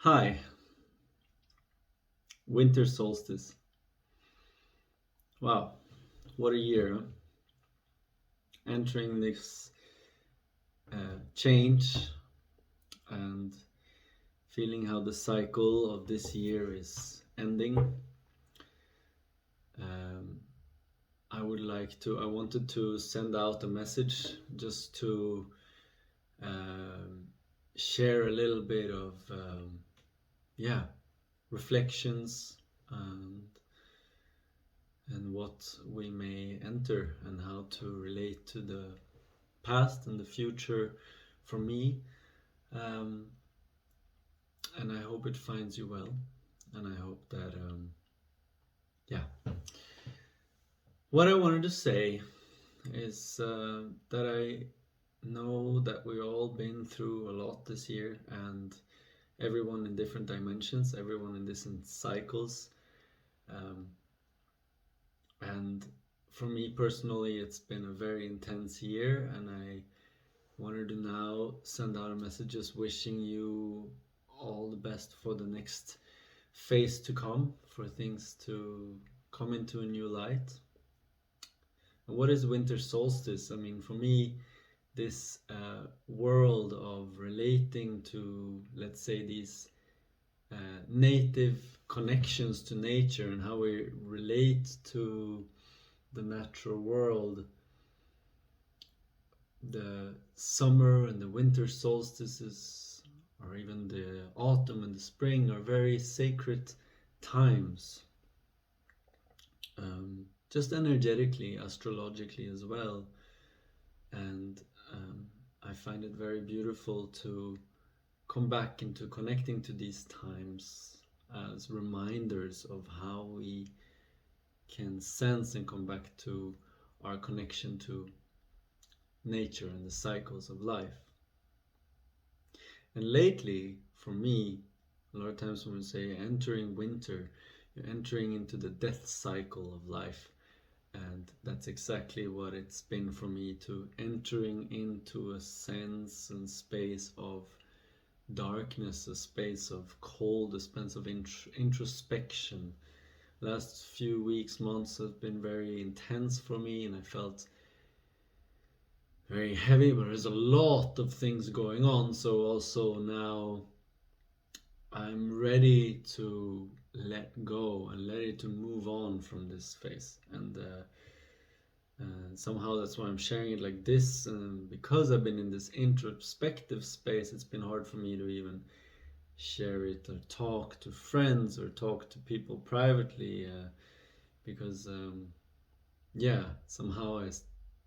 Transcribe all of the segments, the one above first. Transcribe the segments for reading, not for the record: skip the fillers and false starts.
Hi, winter solstice. Wow, what a year, huh? Entering this change and feeling how the cycle of this year is ending. Um, I wanted to send out a message just to um, share a little bit of, yeah, reflections and what we may enter and how to relate to the past and the future for me. Um, and I hope it finds you well. And I hope that, yeah. What I wanted to say is that I know that we've all been through a lot this year, and everyone in different dimensions, everyone in different cycles. Um, and for me personally, it's been a very intense year, and I wanted to now send out a message just wishing you all the best for the next phase to come, for things to come into a new light. And what is winter solstice? I mean, for me, this world of relating to, let's say, these native connections to nature and how we relate to the natural world, the summer and the winter solstices, or even the autumn and the spring, are very sacred times, just energetically, astrologically as well. And I find it very beautiful to come back into connecting to these times as reminders of how we can sense and come back to our connection to nature and the cycles of life. And lately, for me, a lot of times when we say entering winter, you're entering into the death cycle of life. And that's exactly what it's been for me, to entering into a sense and space of darkness, a space of cold, a space of introspection. Last few weeks, months have been very intense for me, and I felt very heavy, but there's a lot of things going on. So also now I'm ready to let go and ready to move on from this phase. And somehow that's why I'm sharing it like this. And because I've been in this introspective space, it's been hard for me to even share it or talk to friends or talk to people privately, because yeah, somehow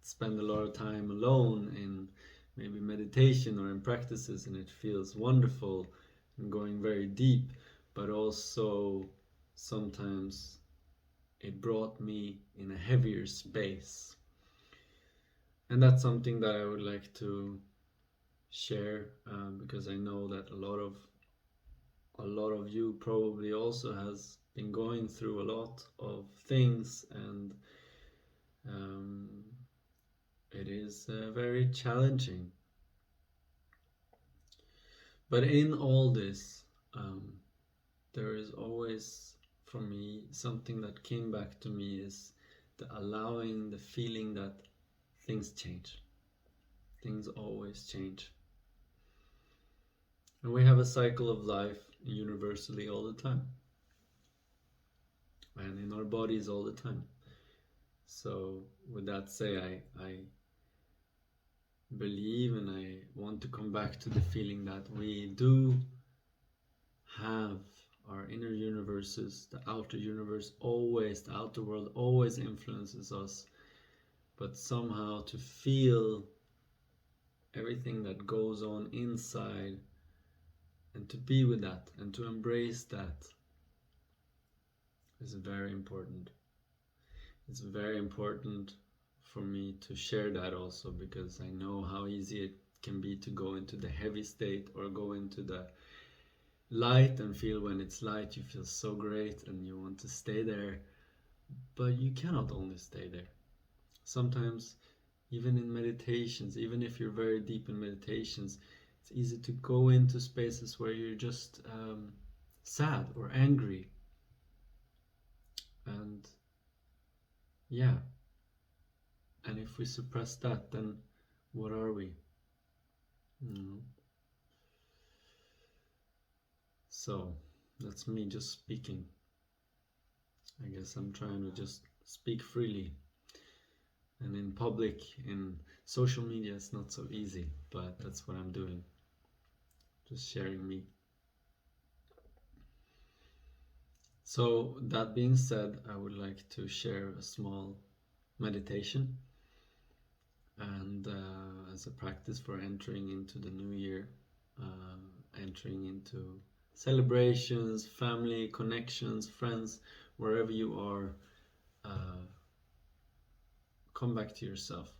spend a lot of time alone in maybe meditation or in practices, and it feels wonderful and going very deep, but also sometimes it brought me in a heavier space. And that's something that I would like to share, because I know that a lot of you probably also has been going through a lot of things, and um, it is very challenging. But in all this, there is always, for me, something that came back to me is the allowing the feeling that things change. Things always change. And we have a cycle of life universally all the time, and in our bodies all the time. So, with that say, I believe and I want to come back to the feeling that we do have our inner universes, the outer universe always, the outer world always influences us, but somehow to feel everything that goes on inside and to be with that and to embrace that is very important. It's very important for me to share that also, because I know how easy it can be to go into the heavy state or go into the light and feel, when it's light you feel so great and you want to stay there, but you cannot only stay there. Sometimes, even in meditations, even if you're very deep in meditations, It's easy to go into spaces where you're just sad or angry. And yeah, and if we suppress that, then what are we? Mm. So that's me just speaking. I guess I'm trying to just speak freely. And in public, in social media, it's not so easy, but that's what I'm doing. Just sharing me. So, that being said, I would like to share a small meditation and as a practice for entering into the new year, entering into celebrations, family, connections, friends, wherever you are, come back to yourself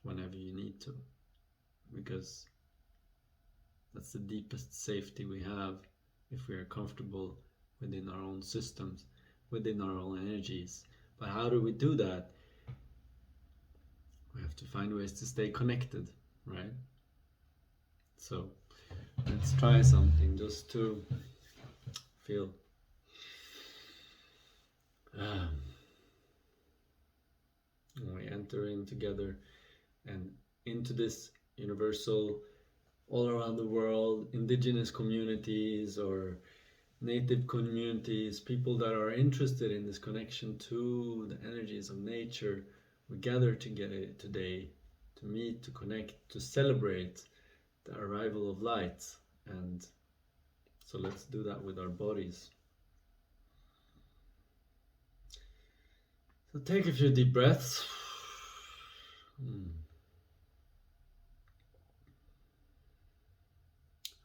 whenever you need to, because that's the deepest safety we have if we are comfortable within our own systems, within our own energies. But how do we do that? We have to find ways to stay connected, right? So let's try something just to feel when we enter in together and into this universal, all around the world, indigenous communities or native communities, people that are interested in this connection to the energies of nature. We gather together today to meet, to connect, to celebrate the arrival of light. And so let's do that with our bodies. So take a few deep breaths.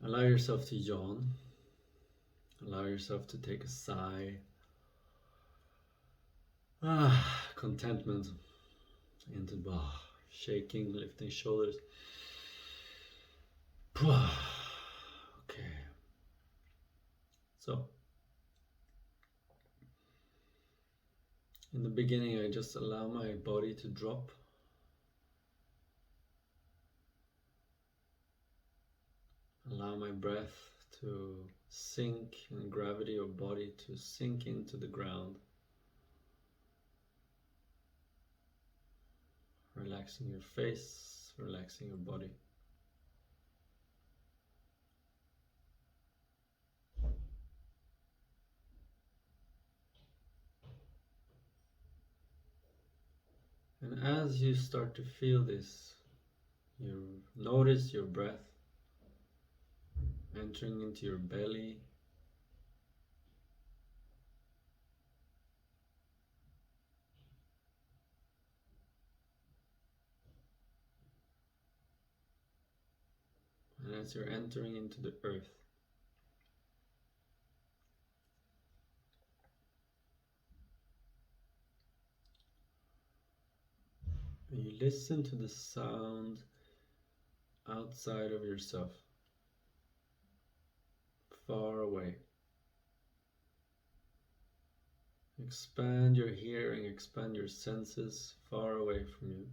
Allow yourself to yawn. Allow yourself to take a sigh. Contentment into shaking, lifting shoulders. Okay. So, in the beginning, I just allow my body to drop. Allow my breath to sink and gravity of body to sink into the ground. Relaxing your face, relaxing your body. And as you start to feel this, you notice your breath entering into your belly. And as you're entering into the earth, and you listen to the sound outside of yourself, far away. Expand your hearing, expand your senses far away from you.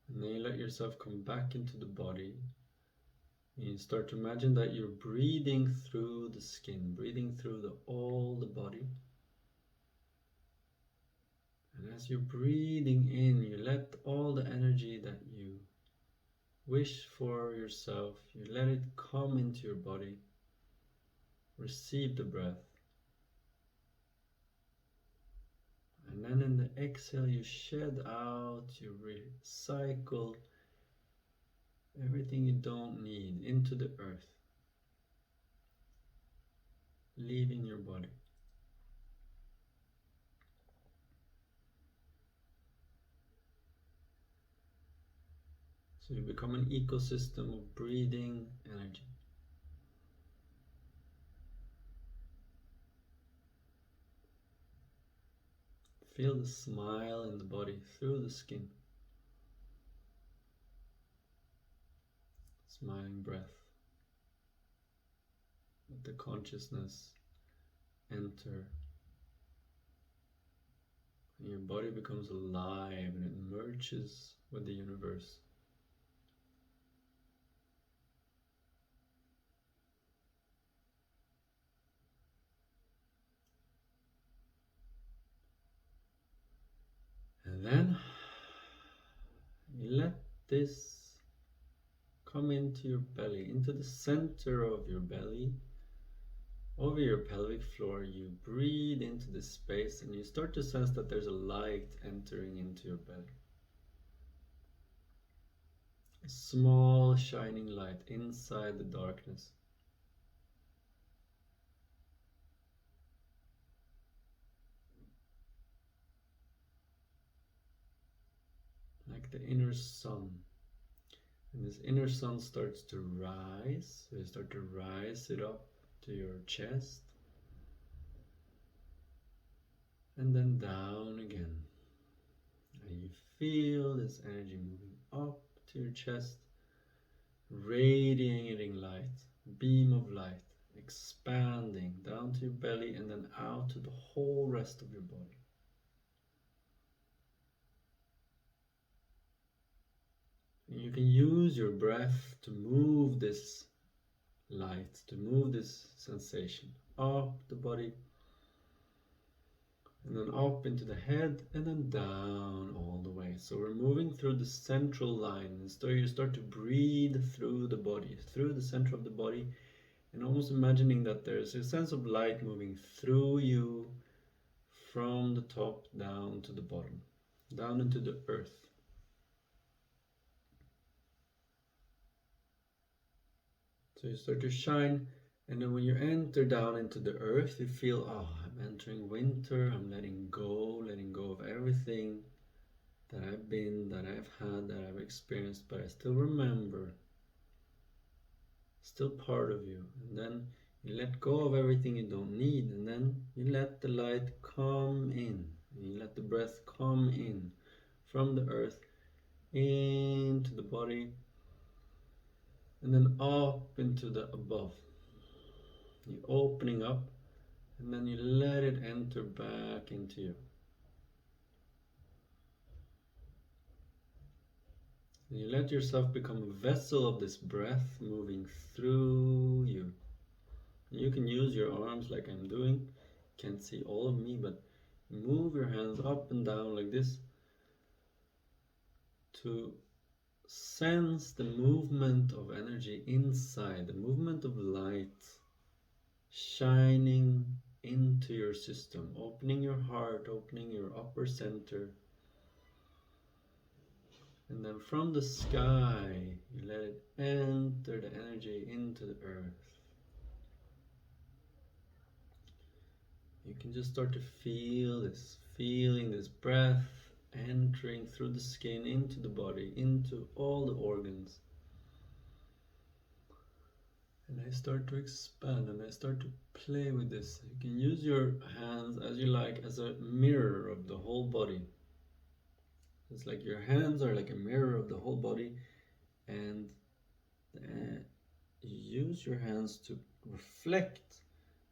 And then you let yourself come back into the body. And you start to imagine that you're breathing through the skin, breathing through all the body. And as you're breathing in, you let all the energy that you wish for yourself, you let it come into your body. Receive the breath. And then in the exhale, you shed out, you recycle everything you don't need into the earth, leaving your body. So you become an ecosystem of breathing energy. Feel the smile in the body through the skin. smiling breath. Let the consciousness enter, and your body becomes alive and it merges with the universe. And then you let this come into your belly, into the center of your belly. Over your pelvic floor, you breathe into this space and you start to sense that there's a light entering into your belly. A small shining light inside the darkness. Like the inner sun. And this inner sun starts to rise. So you start to rise it up to your chest. And then down again. And you feel this energy moving up to your chest, radiating light, beam of light, expanding down to your belly and then out to the whole rest of your body. And you can use your breath to move this light, to move this sensation up the body, and then up into the head, and then down all the way. So we're moving through the central line, and so you start to breathe through the body, through the center of the body, and almost imagining that there's a sense of light moving through you from the top down to the bottom, down into the earth. So you start to shine, and then when you enter down into the earth, you feel, oh, I'm entering winter, I'm letting go of everything that I've been, that I've had, that I've experienced, but I still remember, still part of you. And then you let go of everything you don't need, and then you let the light come in, and you let the breath come in from the earth into the body, and then up into the above. You're opening up, and then you let it enter back into you. And you let yourself become a vessel of this breath moving through you. And you can use your arms like I'm doing. Can't see all of me, but move your hands up and down like this to sense the movement of energy inside, the movement of light shining into your system, opening your heart, opening your upper center. And then from the sky, you let it enter the energy into the earth. You can just start to feel this, feeling this breath entering through the skin into the body, into all the organs. And I start to expand and I start to play with this. You can use your hands as you like as a mirror of the whole body. It's like your hands are like a mirror of the whole body, and you use your hands to reflect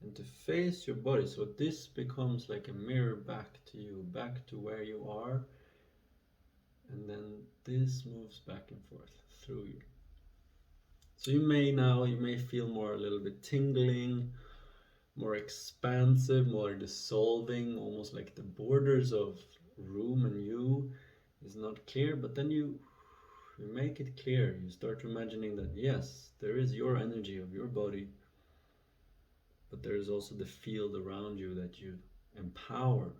and to face your body. So this becomes like a mirror back to you, back to where you are, and then this moves back and forth through you. So you may feel more a little bit tingling, more expansive, more dissolving, almost like the borders of room and you is not clear, but then you make it clear. You start imagining that yes, there is your energy of your body, but there is also the field around you that you empower.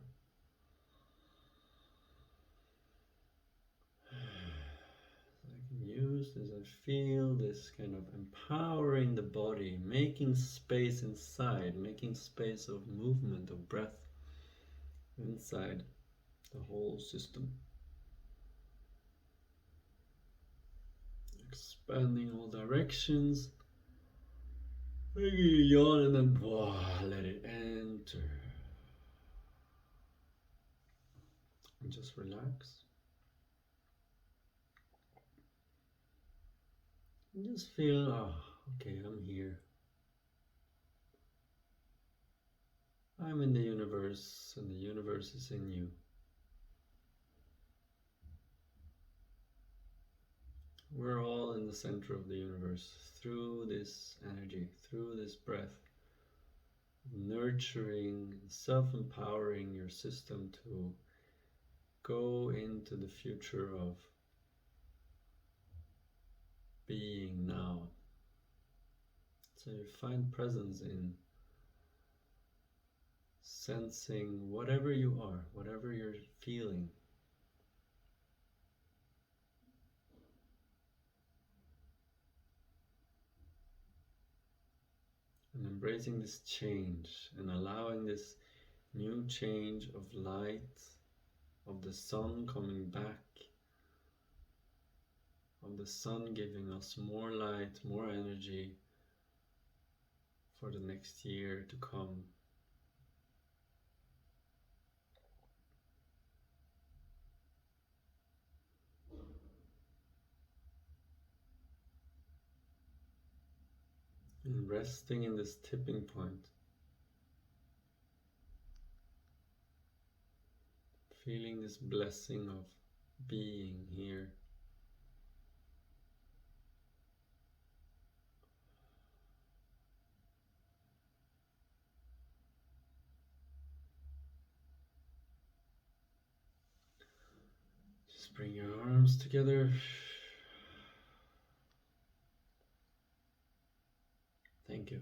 I can use this and feel this kind of empowering the body, making space inside, making space of movement, of breath inside the whole system. Expanding all directions. Make you yawn and then let it enter. And just relax. And just feel, oh, okay, I'm here. I'm in the universe, and the universe is in you. We're all in the center of the universe through this energy, through this breath, nurturing, self empowering your system to go into the future of being now. So you find presence in sensing whatever you are, whatever you're feeling. And embracing this change and allowing this new change of light, of the sun coming back, of the sun giving us more light, more energy for the next year to come. And resting in this tipping point, feeling this blessing of being here. Just bring your arms together. Thank you.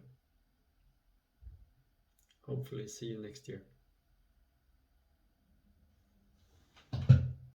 Hopefully see you next year.